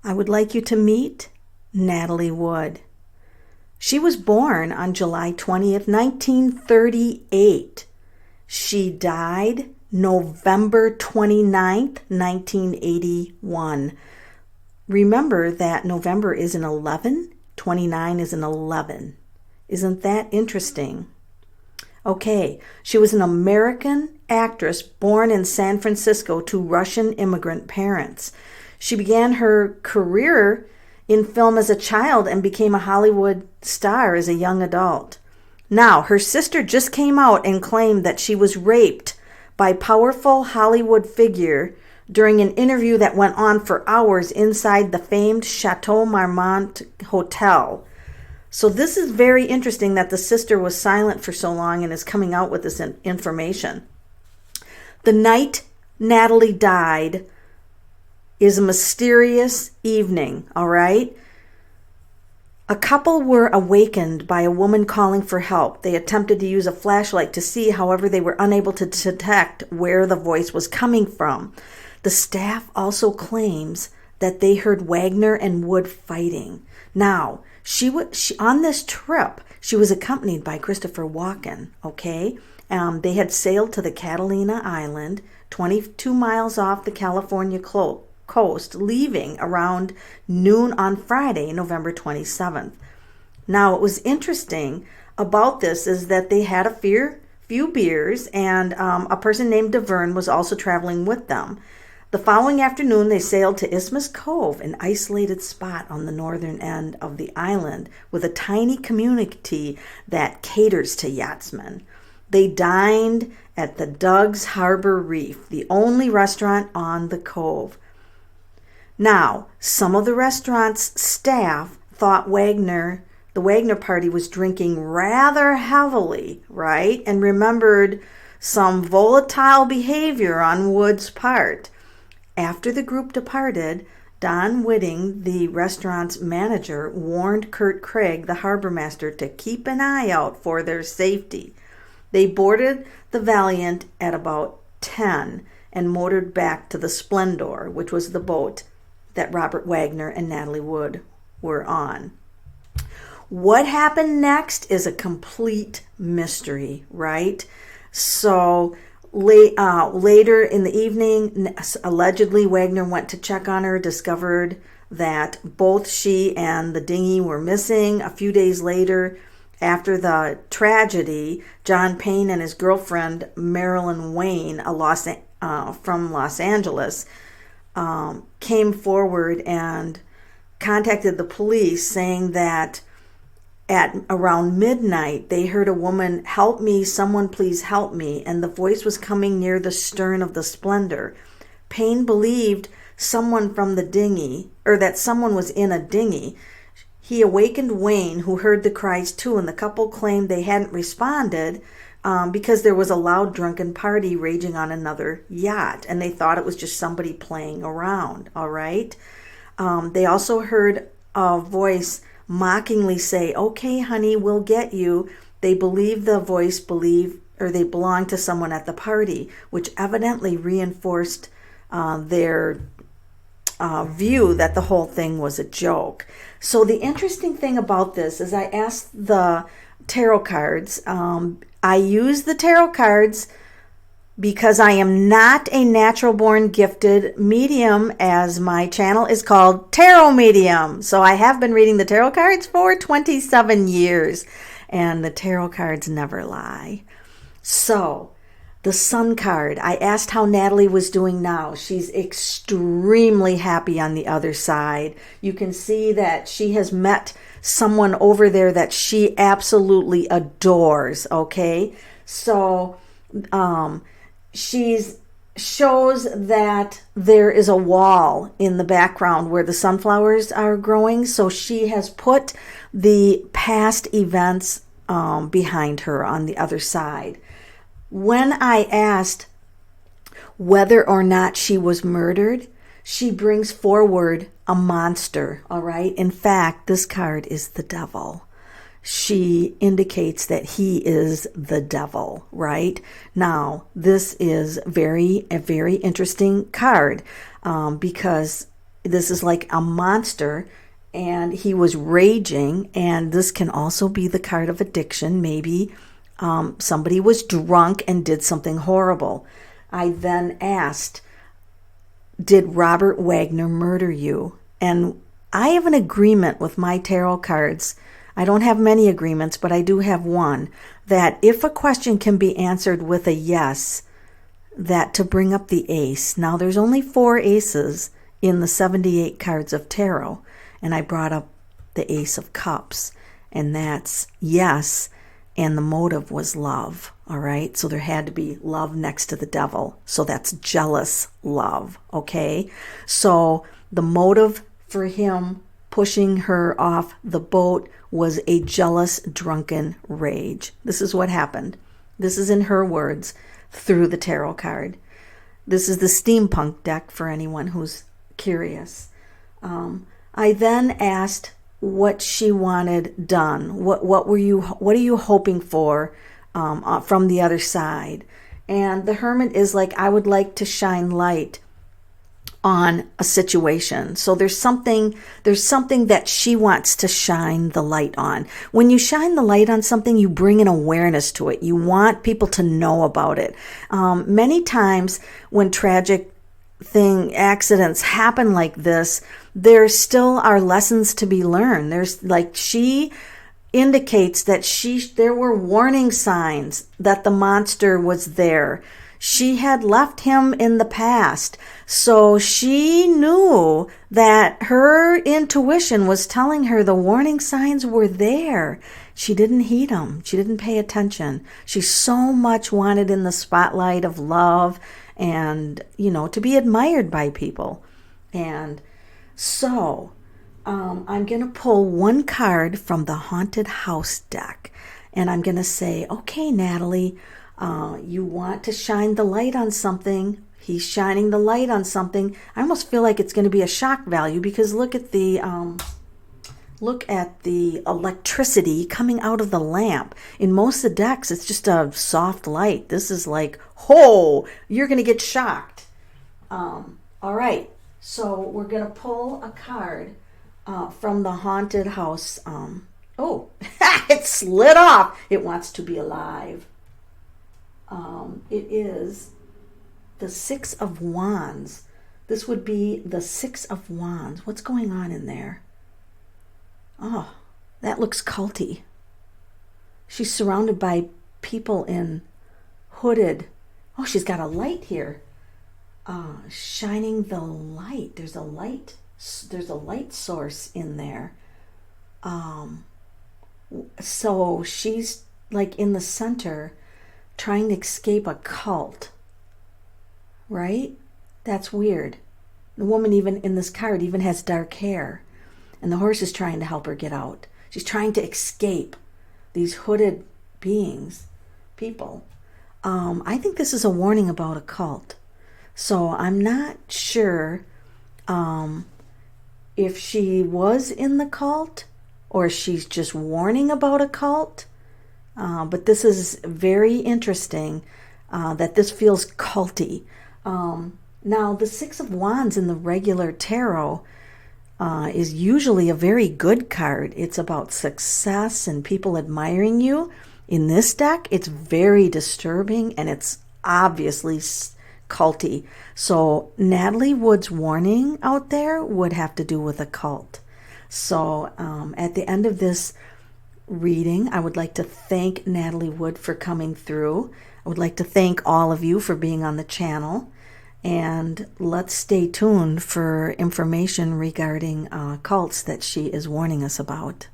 I would like you to meet Natalie Wood. She was born on July 20th, 1938. She died November 29th, 1981. Remember that November is an 11, 29 is an 11. Isn't that interesting? Okay, she was an American actress born in San Francisco to Russian immigrant parents. She began her career in film as a child and became a Hollywood star as a young adult. Now, her sister just came out and claimed that she was raped by a powerful Hollywood figure during an interview that went on for hours inside the famed Chateau Marmont Hotel. So this is very interesting that the sister was silent for so long and is coming out with this information. The night Natalie died is a mysterious evening, all right? A couple were awakened by a woman calling for help. They attempted to use a flashlight to see, however, they were unable to detect where the voice was coming from. The staff also claims that they heard Wagner and Wood fighting. Now, on this trip, she was accompanied by Christopher Walken, okay? They had sailed to the Catalina Island, 22 miles off the California coast, leaving around noon on Friday, November 27th. Now, what was interesting about this is that they had a few beers, and a person named DeVerne was also traveling with them. The following afternoon, they sailed to Isthmus Cove, an isolated spot on the northern end of the island with a tiny community that caters to yachtsmen. They dined at the Doug's Harbor Reef, the only restaurant on the cove. Now, some of the restaurant's staff thought the Wagner party was drinking rather heavily, right? And remembered some volatile behavior on Wood's part. After the group departed, Don Whitting, the restaurant's manager, warned Kurt Craig, the harbor master, to keep an eye out for their safety. They boarded the Valiant at about 10 and motored back to the Splendor, which was the boat that Robert Wagner and Natalie Wood were on. What happened next is a complete mystery, right? So later in the evening, allegedly Wagner went to check on her, discovered that both she and the dinghy were missing. A few days later, after the tragedy, John Payne and his girlfriend Marilyn Wayne, from Los Angeles, came forward and contacted the police, saying that at around midnight they heard a woman, "Help me, someone please help me," and the voice was coming near the stern of the Splendor. Payne believed someone from the dinghy, or that someone was in a dinghy. He awakened Wayne, who heard the cries too, and the couple claimed they hadn't responded because there was a loud drunken party raging on another yacht, and they thought it was just somebody playing around, all right? They also heard a voice mockingly say, "Okay, honey, we'll get you." They believe the voice they belonged to someone at the party, which evidently reinforced their view that the whole thing was a joke. So the interesting thing about this is I asked the tarot cards. I use the tarot cards because I am not a natural-born gifted medium, as my channel is called Tarot Medium. So I have been reading the tarot cards for 27 years, and the tarot cards never lie. So the Sun card, I asked how Natalie was doing now. She's extremely happy on the other side. You can see that she has met someone over there that she absolutely adores, okay? So she shows that there is a wall in the background where the sunflowers are growing. So she has put the past events behind her on the other side. When I asked whether or not she was murdered, she brings forward a monster, all right? In fact, this card is the devil. She indicates that he is the devil, right? Now, this is a very interesting card because this is like a monster, and he was raging. And this can also be the card of addiction. Maybe somebody was drunk and did something horrible. I then asked, did Robert Wagner murder you? And I have an agreement with my tarot cards. I don't have many agreements, but I do have one, that if a question can be answered with a yes, that to bring up the ace. Now, there's only 4 aces in the 78 cards of tarot, and I brought up the Ace of Cups, and that's yes, and the motive was love, all right? So there had to be love next to the devil, so that's jealous love, okay? So the motive for him pushing her off the boat was a jealous, drunken rage. This is what happened. This is in her words through the tarot card. This is the steampunk deck for anyone who's curious. I then asked what she wanted done. What are you hoping for from the other side? And the Hermit is like, I would like to shine light on a situation. So there's something that she wants to shine the light on. When you shine the light on something, you bring an awareness to it. You want people to know about it. Many times when tragic accidents happen like this, there still are lessons to be learned. There's like, she indicates that there were warning signs that the monster was there. She had left him in the past, so she knew that her intuition was telling her the warning signs were there. She didn't heed them. She didn't pay attention. She so much wanted in the spotlight of love and, to be admired by people. And so I'm going to pull one card from the Haunted House deck, and I'm going to say, okay, Natalie, you want to shine the light on something. He's shining the light on something. I almost feel like it's going to be a shock value, because look at the electricity coming out of the lamp. In most of the decks, it's just a soft light. This is like, you're going to get shocked. All right, so we're going to pull a card from the Haunted House. It slid off. It wants to be alive. It is the 6 of Wands. This would be the 6 of Wands. What's going on in there? Oh, that looks culty. She's surrounded by people in hooded. Oh, she's got a light here. Shining the light. There's a light source in there. So she's like in the center, trying to escape a cult, right? That's weird. The woman even in this card even has dark hair, and the horse is trying to help her get out. She's trying to escape these hooded beings, people. I think this is a warning about a cult. So I'm not sure if she was in the cult or she's just warning about a cult. But this is very interesting that this feels culty. Now, the 6 of Wands in the regular tarot is usually a very good card. It's about success and people admiring you. In this deck, it's very disturbing, and it's obviously culty. So Natalie Wood's warning out there would have to do with a cult. So at the end of this reading, I would like to thank Natalie Wood for coming through. I would like to thank all of you for being on the channel, and let's stay tuned for information regarding cults that she is warning us about.